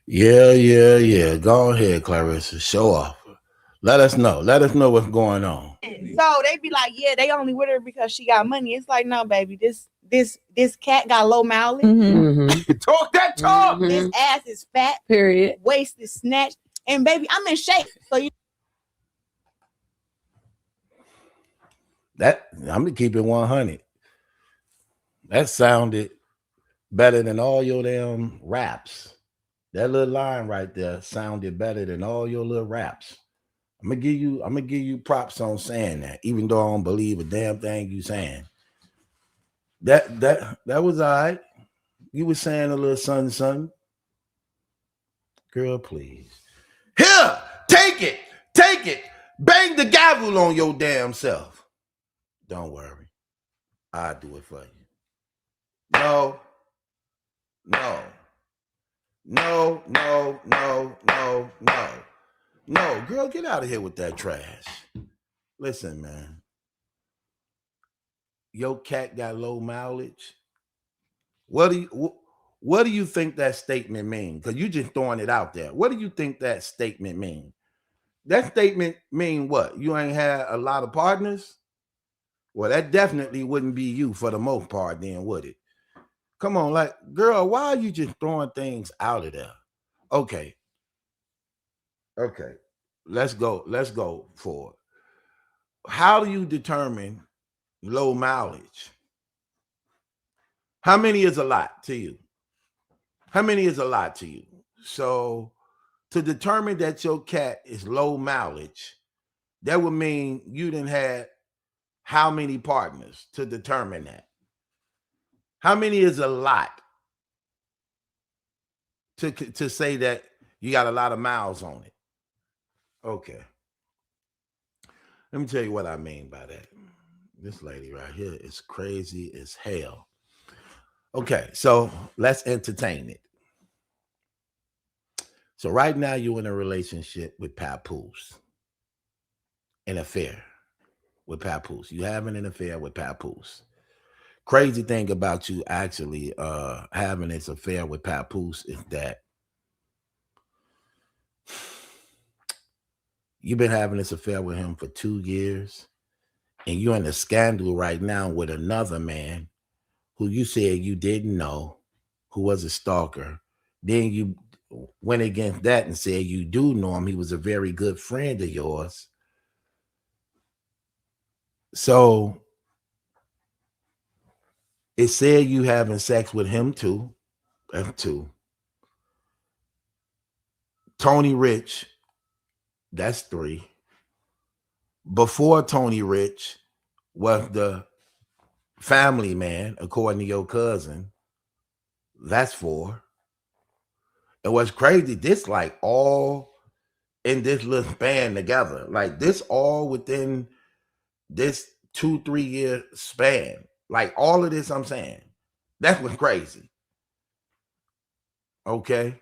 Yeah. Go ahead, Claressa. Show off. Let us know. Let us know what's going on. So they be like, yeah, they only with her because she got money. It's like, no, baby, this cat got low mileage. Talk that talk. This ass is fat. Period. Waist is snatched. And baby, I'm in shape. So you That I'm gonna keep it 100. That sounded better than all your damn raps. That little line right there sounded better than all your little raps. I'm gonna give you props on saying that, even though I don't believe a damn thing you saying. That was all right. You was saying a little something. Girl, please. Here, take it. Bang the gavel on your damn self. Don't worry. I'll do it for you. No. No, girl, get out of here with that trash. Listen, man. Your cat got low mileage. What do you think that statement mean? Because you just throwing it out there. What do you think that statement mean? That statement mean what? You ain't had a lot of partners? Well, that definitely wouldn't be you for the most part, then, would it? Come on, like, girl, why are you just throwing things out of there? Okay. Let's go for it. How do you determine low mileage? How many is a lot to you? So to determine that your cat is low mileage, that would mean you didn't have how many partners to determine that? How many is a lot to say that you got a lot of miles on it? Okay. Let me tell you what I mean by that. This lady right here is crazy as hell. Okay, so let's entertain it. So right now you're in a relationship with Papoose. An affair with Papoose. You having an affair with Papoose. Crazy thing about you actually having this affair with Papoose is that you've been having this affair with him for 2 years, and you're in a scandal right now with another man who you said you didn't know, who was a stalker. Then you went against that and said you do know him. He was a very good friend of yours. So it said you having sex with him too. That's 2. Tony Rich, that's 3. Before Tony Rich was the family man, according to your cousin. That's 4. And what's crazy, this like all in this little span together. Like this all within this 2-3 year span. Like all of this I'm saying. That's what's crazy. Okay.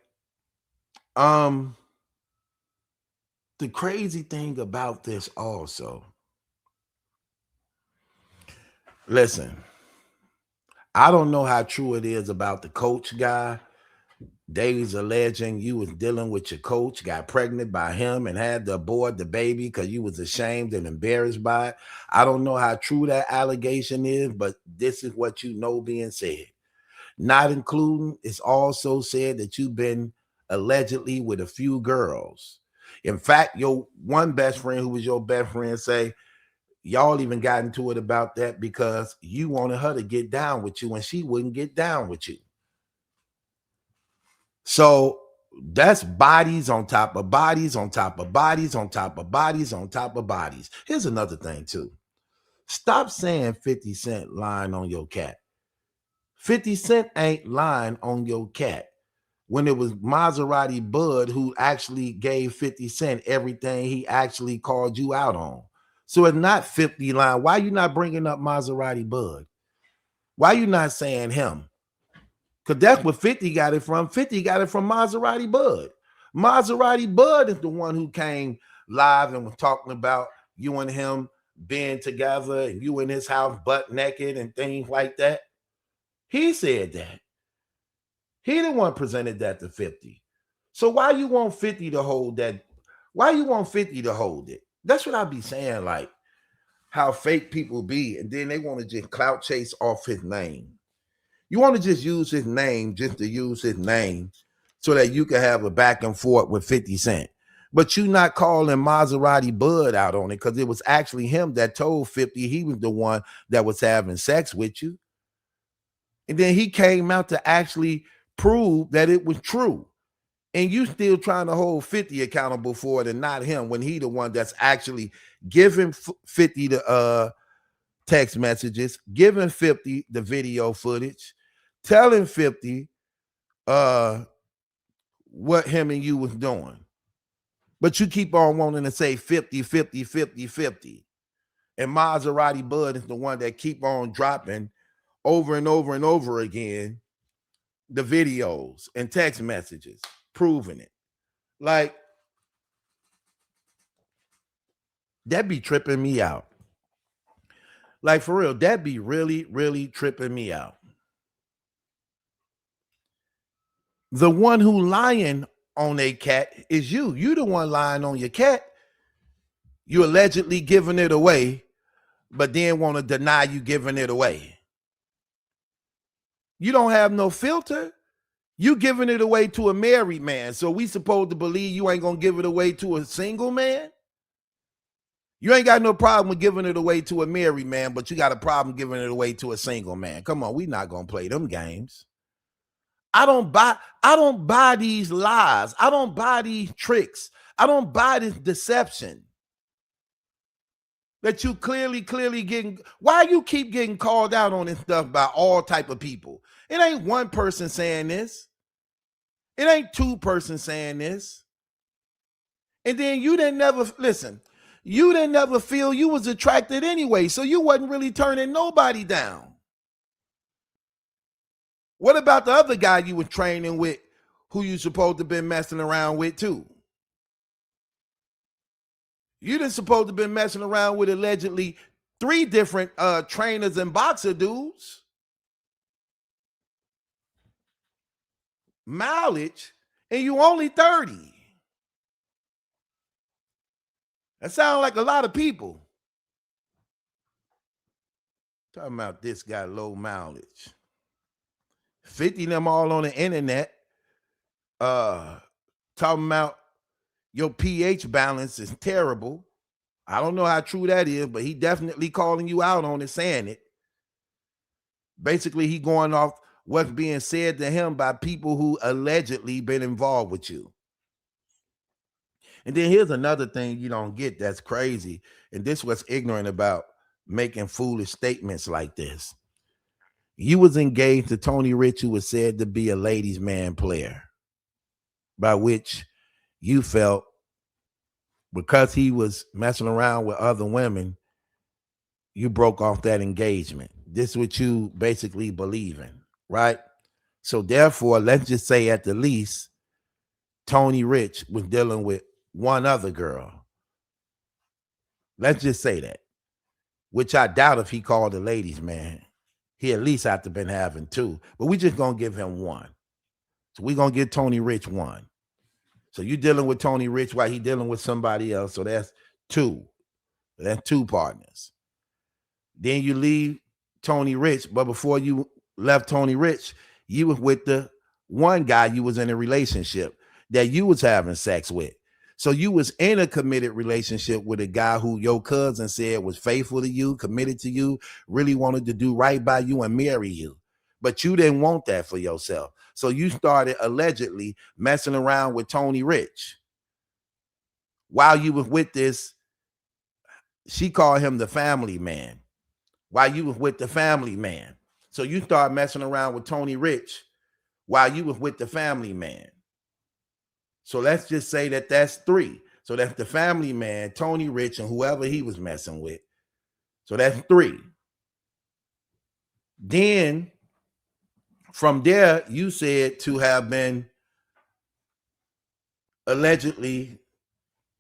The crazy thing about this also, listen, I don't know how true it is about the coach guy. Davies alleging you was dealing with your coach, got pregnant by him and had to abort the baby because you was ashamed and embarrassed by it. I don't know how true that allegation is, but this is what you know being said. Not including, it's also said that you've been allegedly with a few girls. In fact, your one best friend who was your best friend say, y'all even got into it about that because you wanted her to get down with you and she wouldn't get down with you. So that's bodies on top of bodies on top of bodies on top of bodies on top of bodies. Here's another thing too. Stop saying 50 Cent lying on your cat. 50 Cent ain't lying on your cat. When it was Maserati Bud who actually gave 50 Cent everything he actually called you out on. So it's not 50 lying. Why you not bringing up Maserati Bud? Why you not saying him? Because that's where 50 got it from. 50 got it from Maserati Bud. Maserati Bud is the one who came live and was talking about you and him being together and you in his house butt naked and things like that. He said that. He the one presented that to 50. So why you want 50 to hold that? Why you want 50 to hold it? That's what I be saying, like how fake people be, and then they want to just clout chase off his name. You want to just use his name just to use his name so that you can have a back and forth with 50 Cent. But you not calling Maserati Bud out on it because it was actually him that told 50 he was the one that was having sex with you. And then he came out to actually prove that it was true. And you still trying to hold 50 accountable for it and not him when he the one that's actually giving 50 the text messages, giving 50 the video footage, telling 50 what him and you was doing. But you keep on wanting to say 50, 50, 50, 50. And Maserati Bud is the one that keep on dropping over and over and over again the videos and text messages proving it. Like, that be tripping me out. Like, for real, that be really, really tripping me out. The one who lying on a cat is you. You the one lying on your cat. You allegedly giving it away, but then want to deny you giving it away. You don't have no filter. You giving it away to a married man. So we supposed to believe you ain't going to give it away to a single man? You ain't got no problem with giving it away to a married man, but you got a problem giving it away to a single man. Come on, we not going to play them games. I don't buy these lies. I don't buy these tricks. I don't buy this deception. That you clearly getting, why you keep getting called out on this stuff by all type of people? It ain't one person saying this. It ain't two persons saying this. And then you didn't never, listen, you didn't never feel you was attracted anyway, so you wasn't really turning nobody down. What about the other guy you was training with who you supposed to been messing around with too? You didn't supposed to been messing around with allegedly 3 different trainers and boxer dudes. Mileage, and you only 30. That sounds like a lot of people. Talking about this guy low mileage. 50 of them all on the internet. Talking about your pH balance is terrible. I don't know how true that is, but he definitely calling you out on it, saying it. Basically, he going off what's being said to him by people who allegedly been involved with you. And then here's another thing you don't get that's crazy. And this was ignorant about making foolish statements like this. You was engaged to Tony Rich, who was said to be a ladies' man player, by which you felt because he was messing around with other women, you broke off that engagement. This is what you basically believe in, right? So therefore, let's just say at the least, Tony Rich was dealing with one other girl. Let's just say that, which I doubt if he called a ladies' man. He at least have to been having 2, but we just gonna give him 1. So we're gonna give Tony Rich 1. So you dealing with Tony Rich while he dealing with somebody else. So that's 2. That's 2 partners. Then you leave Tony Rich, but before you left Tony Rich, you was with the one guy you was in a relationship that you was having sex with. So you was in a committed relationship with a guy who your cousin said was faithful to you, committed to you, really wanted to do right by you and marry you. But you didn't want that for yourself. So you started allegedly messing around with Tony Rich. While you was with this, she called him the family man. While you was with the family man. So you start messing around with Tony Rich while you was with the family man. So let's just say that that's 3. So that's the family man, Tony Rich, and whoever he was messing with. So that's 3. Then from there, you said to have been allegedly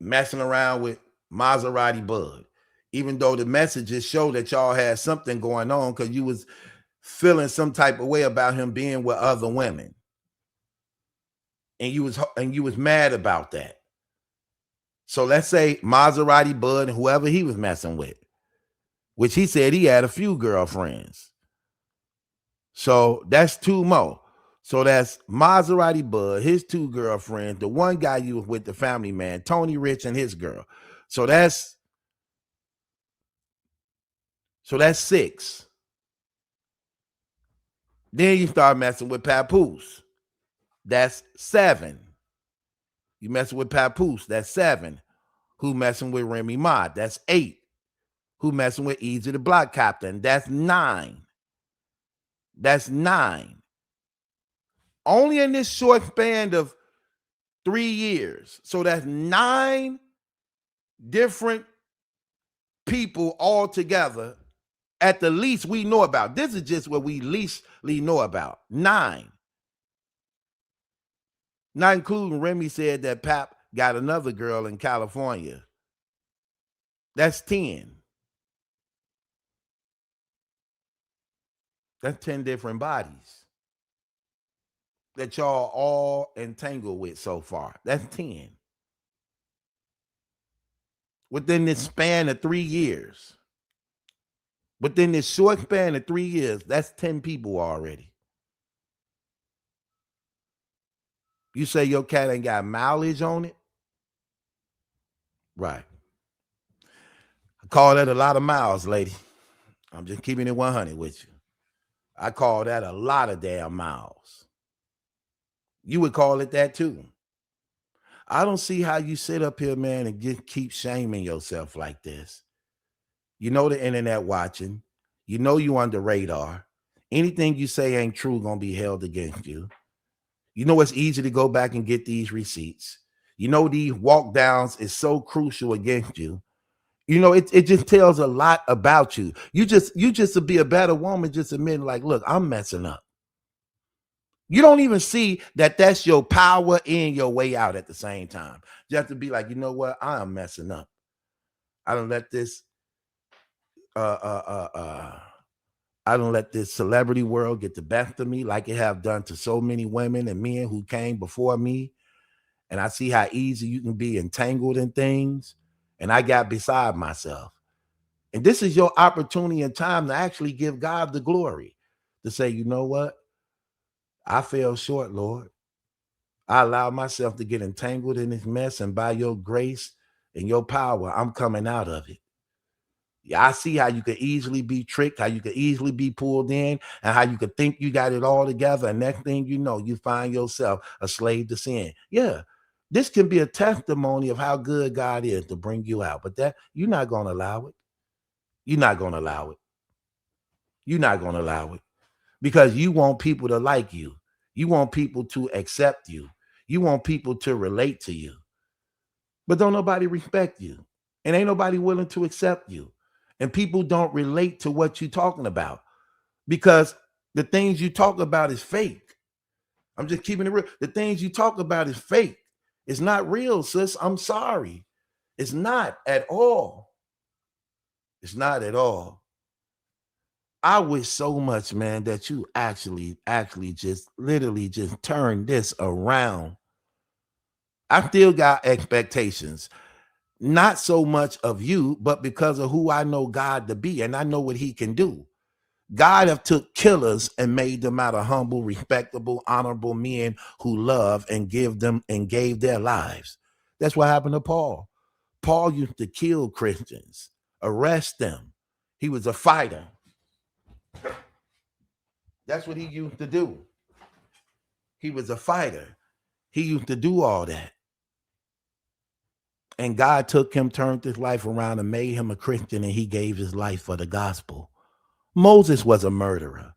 messing around with Maserati Bud, even though the messages show that y'all had something going on because you was feeling some type of way about him being with other women. and you was mad about that. So let's say Maserati Bud and whoever he was messing with, which he said he had a few girlfriends. So that's two more. So that's Maserati Bud, his two girlfriends, the one guy you was with, the family man, Tony Rich and his girl. So that's 6. Then you start messing with Papoose. That's 7. You messing with Papoose, that's 7. Who messing with Remy Ma? That's 8. Who messing with Easy the Block Captain? That's 9. That's 9. Only in this short span of 3 years. So that's 9 different people all together at the least we know about. This is just what we leastly know about. 9. Not including Remy said that Pap got another girl in California. That's 10. That's 10 different bodies that y'all all entangled with so far. That's 10. Within this span of 3 years. Within this short span of 3 years, that's 10 people already. You say your cat ain't got mileage on it? Right. I call that a lot of miles, lady. I'm just keeping it 100 with you. I call that a lot of damn miles. You would call it that too. I don't see how you sit up here, man, and just keep shaming yourself like this. You know the internet watching. You know you under radar. Anything you say ain't true gonna be held against you. You know it's easy to go back and get these receipts. You know these walk downs is so crucial against you. You know it just tells a lot about you. You just to be a better woman, just admitting like, look, I'm messing up. You don't even see that that's your power in your way out at the same time. You have to be like, you know what? I am messing up. I don't let this I don't let this celebrity world get the best of me like it have done to so many women and men who came before me. And I see how easy you can be entangled in things. And I got beside myself. And this is your opportunity and time to actually give God the glory. To say, you know what? I fell short, Lord. I allowed myself to get entangled in this mess. And by your grace and your power, I'm coming out of it. Yeah, I see how you could easily be tricked, how you could easily be pulled in, and how you could think you got it all together. And next thing you know, you find yourself a slave to sin. Yeah, this can be a testimony of how good God is to bring you out. But that you're not going to allow it. You're not going to allow it. You're not going to allow it because you want people to like you. You want people to accept you. You want people to relate to you. But don't nobody respect you. And ain't nobody willing to accept you. And people don't relate to what you're talking about because the things you talk about is fake. I'm just keeping it real. The things you talk about is fake. It's not real, sis. I'm sorry. It's not at all. It's not at all. I wish so much, man, that you actually just literally just turn this around. I still got expectations. Not so much of you, but because of who I know God to be, and I know what he can do. God have took killers and made them out of humble, respectable, honorable men who love and gave their lives. That's what happened to Paul. Paul used to kill Christians, arrest them. He was a fighter. That's what he used to do. He was a fighter. He used to do all that. And God took him, turned his life around and made him a Christian, and he gave his life for the gospel. Moses was a murderer,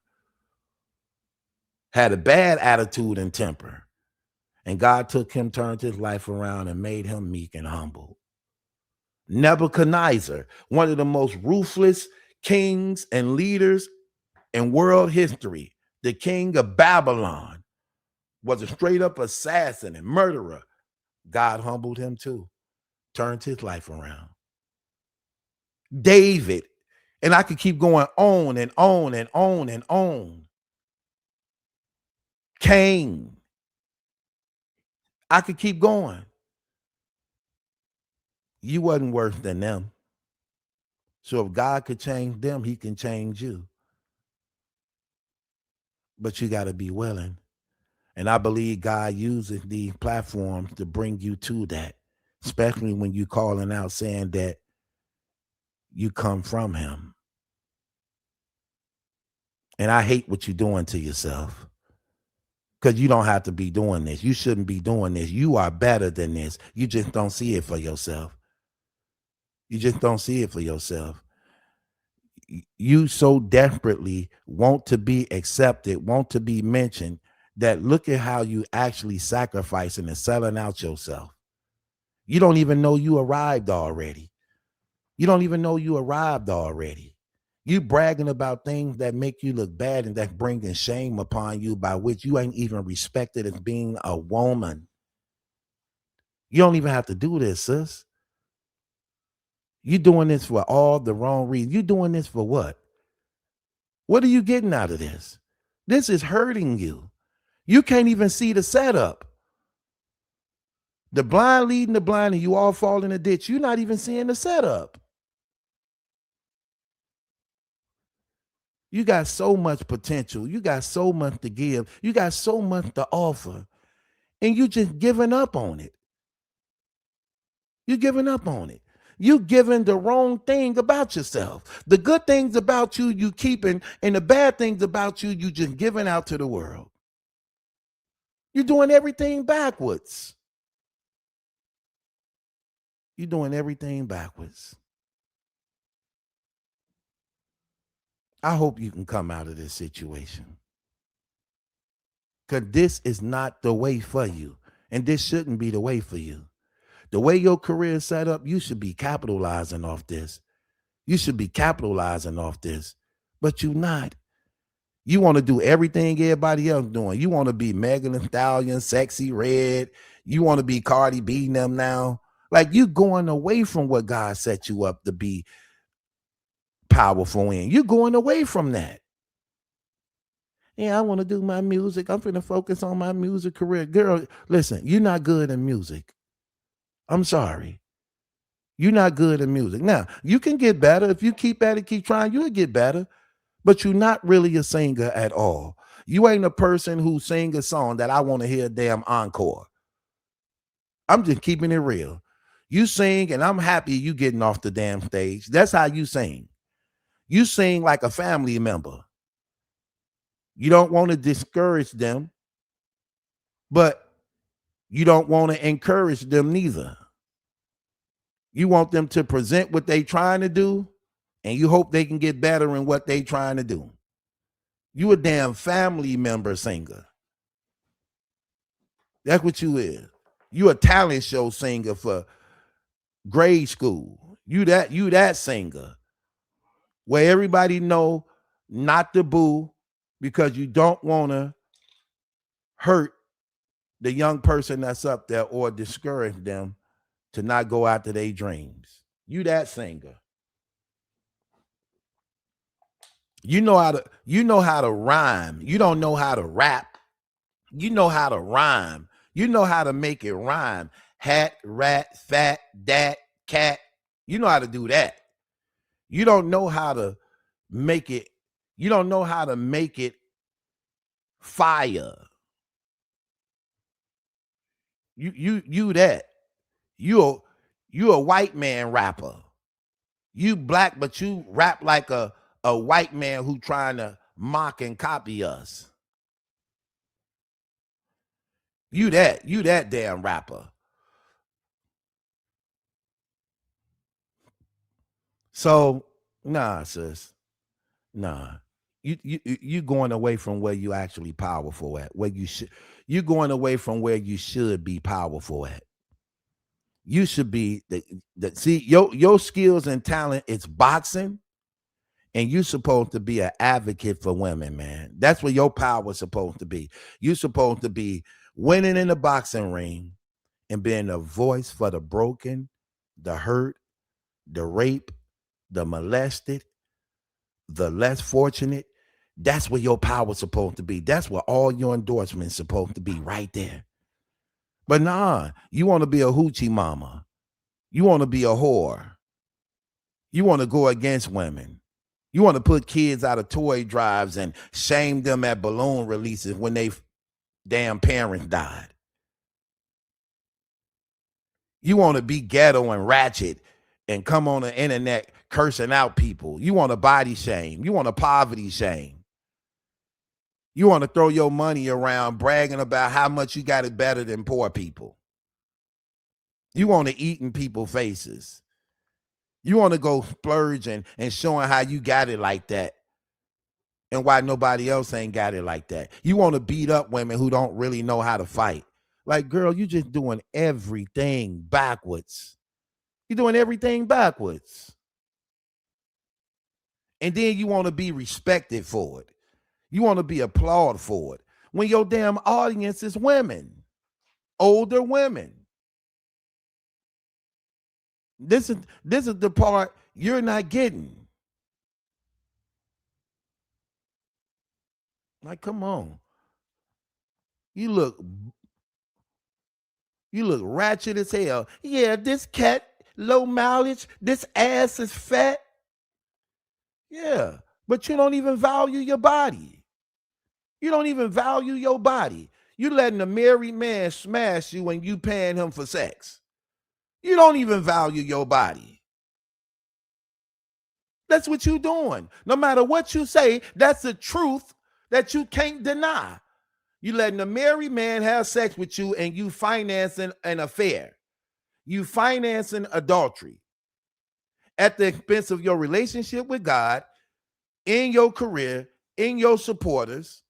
had a bad attitude and temper. And God took him, turned his life around and made him meek and humble. Nebuchadnezzar, one of the most ruthless kings and leaders in world history, the king of Babylon, was a straight up assassin and murderer. God humbled him too, turned his life around. David, and I could keep going on and on and on and on. Cain, I could keep going. You wasn't worse than them. So if God could change them, he can change you. But you got to be willing. And I believe God uses these platforms to bring you to that, especially when you calling out saying that you come from him. And I hate what you're doing to yourself, because you don't have to be doing this. You shouldn't be doing this. You are better than this. You just don't see it for yourself. You just don't see it for yourself. You so desperately want to be accepted, want to be mentioned, that look at how you actually sacrificing and selling out yourself. You don't even know you arrived already. You don't even know you arrived already. You bragging about things that make you look bad and that's bringing shame upon you, by which you ain't even respected as being a woman. You don't even have to do this, sis. You doing this for all the wrong reasons. You doing this for what? What are you getting out of this? This is hurting you. You can't even see the setup. The blind leading the blind and you all fall in a ditch. You're not even seeing the setup. You got so much potential. You got so much to give. You got so much to offer. And you just giving up on it. You're giving up on it. You giving the wrong thing about yourself. The good things about you, you keeping, and the bad things about you, you just giving out to the world. You're doing everything backwards. You're doing everything backwards. I hope you can come out of this situation, because this is not the way for you. And this shouldn't be the way for you. The way your career is set up, you should be capitalizing off this. You should be capitalizing off this, but you're not. You want to do everything everybody else doing. You want to be Megan Thee Stallion, Sexy Red. You want to be Cardi B them now. Like, you going away from what God set you up to be powerful in. You're going away from that. Yeah, I want to do my music. I'm going to focus on my music career. Girl, listen, you're not good in music. I'm sorry. You're not good in music. Now, you can get better. If you keep at it, keep trying, you'll get better. But you're not really a singer at all. You ain't a person who sing a song that I want to hear a damn encore. I'm just keeping it real. You sing, and I'm happy you getting off the damn stage. That's how you sing. You sing like a family member. You don't want to discourage them, but you don't want to encourage them neither. You want them to present what they trying to do, and you hope they can get better in what they trying to do. You a damn family member singer. That's what you is. You a talent show singer for grade school. You that singer where everybody know not to boo, because you don't want to hurt the young person that's up there or discourage them to not go after their dreams. You that singer. You know how to rhyme. You don't know how to rap. You know how to rhyme. You know how to make it rhyme. Hat, rat, fat, dat, cat. You know how to do that. You don't know how to make it. You don't know how to make it fire. You that. You a white man rapper. You black, but you rap like a white man who trying to mock and copy us. You that damn rapper. So, nah, sis. Nah. You going away from where you actually powerful at. Where you going away from where you should be powerful at. You should be see your skills and talent, it's boxing, and you're supposed to be an advocate for women, man. That's what your power is supposed to be. You're supposed to be winning in the boxing ring and being a voice for the broken, the hurt, the rape, the molested, the less fortunate. That's where your power is supposed to be. That's where all your endorsements supposed to be, right there. But nah, you want to be a hoochie mama. You want to be a whore. You want to go against women. You want to put kids out of toy drives and shame them at balloon releases when they damn parents died. You want to be ghetto and ratchet and come on the internet cursing out people. You want to body shame. You want to poverty shame. You want to throw your money around bragging about how much you got it better than poor people. You want to eat in people's faces. You want to go splurging and showing how you got it like that and why nobody else ain't got it like that. You want to beat up women who don't really know how to fight. Like, girl, you just doing everything backwards. You're doing everything backwards. And then you want to be respected for it. You want to be applauded for it. When your damn audience is women, older women. This is the part you're not getting. Like, come on. You look ratchet as hell. Yeah, this cat, low mileage, this ass is fat. Yeah, but you don't even value your body. You don't even value your body. You letting a married man smash you when you paying him for sex. You don't even value your body. That's what you doing. No matter what you say, that's the truth that you can't deny. You letting a married man have sex with you and you financing an affair. You financing adultery at the expense of your relationship with God, in your career, in your supporters.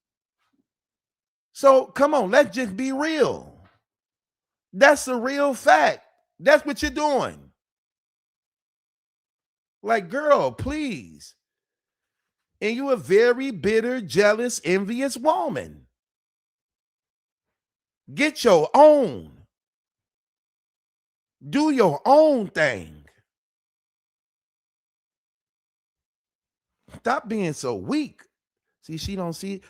So come on, let's just be real. That's a real fact. That's what you're doing. Like, girl, please. And you a very bitter, jealous, envious woman. Get your own. Do your own thing. Stop being so weak. See, she don't see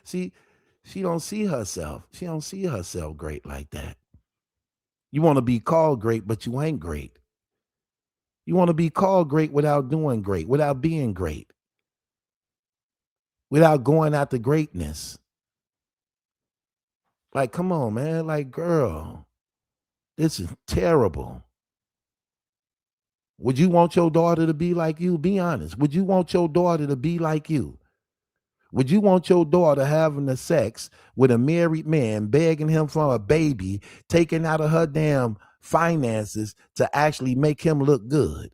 herself. She don't see herself great like that. You want to be called great, but you ain't great. You want to be called great without doing great, without being great, without going after greatness. Like, come on, man. Like, girl, this is terrible. Would you want your daughter to be like you? Be honest. Would you want your daughter to be like you? Would you want your daughter having the sex with a married man, begging him for a baby, taking out of her damn finances to actually make him look good,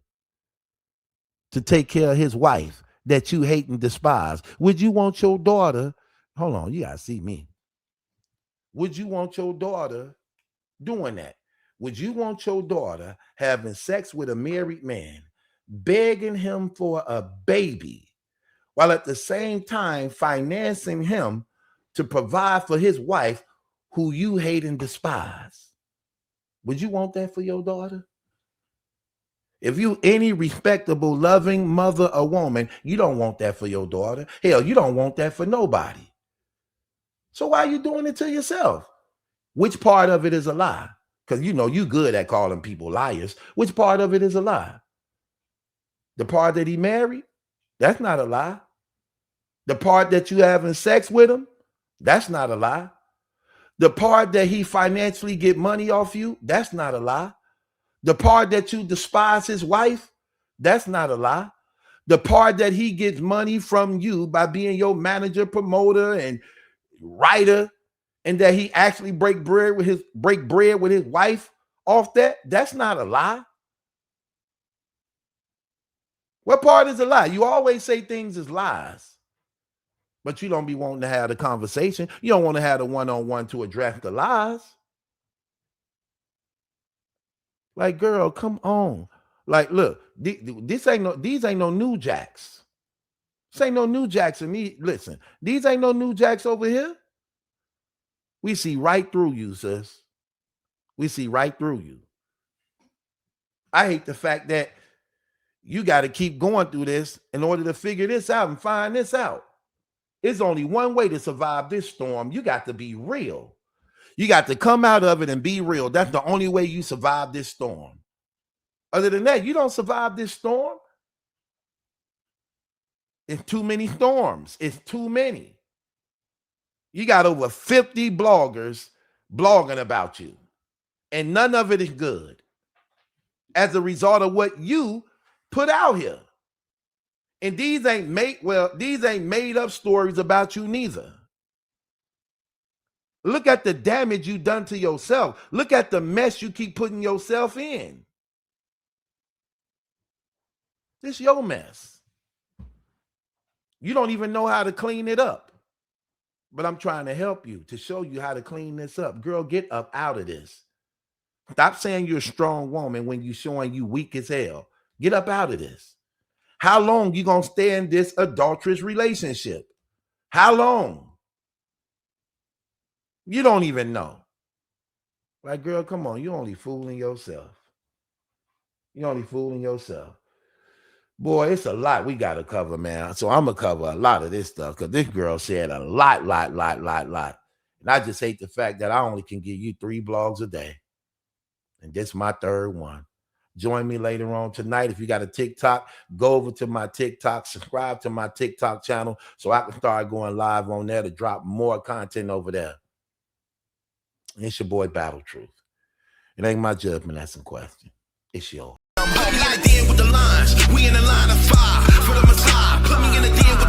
to take care of his wife that you hate and despise? Would you want your daughter, hold on, you gotta see me. Would you want your daughter doing that? Would you want your daughter having sex with a married man, begging him for a baby, while at the same time financing him to provide for his wife who you hate and despise? Would you want that for your daughter? If you any respectable, loving mother or woman, you don't want that for your daughter. Hell, you don't want that for nobody. So why are you doing it to yourself? Which part of it is a lie? Because you know you good at calling people liars. Which part of it is a lie? The part that he married? That's not a lie. The part that you having sex with him? That's not a lie. The part that he financially get money off you? That's not a lie. The part that you despise his wife? That's not a lie. The part that he gets money from you by being your manager, promoter, and writer, and that he actually break bread with his wife off that? That's not a lie. What part is a lie? You always say things as lies, but you don't be wanting to have the conversation. You don't want to have the one-on-one to address the lies. Like, girl, come on. Like, look, these ain't no new jacks. This ain't no new jacks in me. Listen, these ain't no new jacks over here. We see right through you, sis. We see right through you. I hate the fact that you got to keep going through this in order to figure this out and find this out. It's only one way to survive this storm. You got to be real. You got to come out of it and be real. That's the only way you survive this storm. Other than that, you don't survive this storm. It's too many storms. It's too many. You got over 50 bloggers blogging about you, and none of it is good as a result of what you put out here. And these ain't made up stories about you neither. Look at the damage you done to yourself. Look at the mess you keep putting yourself in. This your mess. You don't even know how to clean it up. But I'm trying to help you, to show you how to clean this up. Girl, get up out of this. Stop saying you're a strong woman when you're showing you weak as hell. Get up out of this. How long you gonna stay in this adulterous relationship? How long? You don't even know. Like, girl, come on. You're only fooling yourself. You're only fooling yourself. Boy, it's a lot we got to cover, man. So I'm going to cover a lot of this stuff because this girl said a lot. And I just hate the fact that I only can give you 3 blogs a day. And this is my 3rd one. Join me later on tonight. If you got a TikTok, go over to my TikTok, subscribe to my TikTok channel so I can start going live on there to drop more content over there. It's your boy, Battle Truth. It ain't my judgment, that's some question. It's yours. I'm in the den with the lines. We in the line of fire for the Messiah. Put me in the den with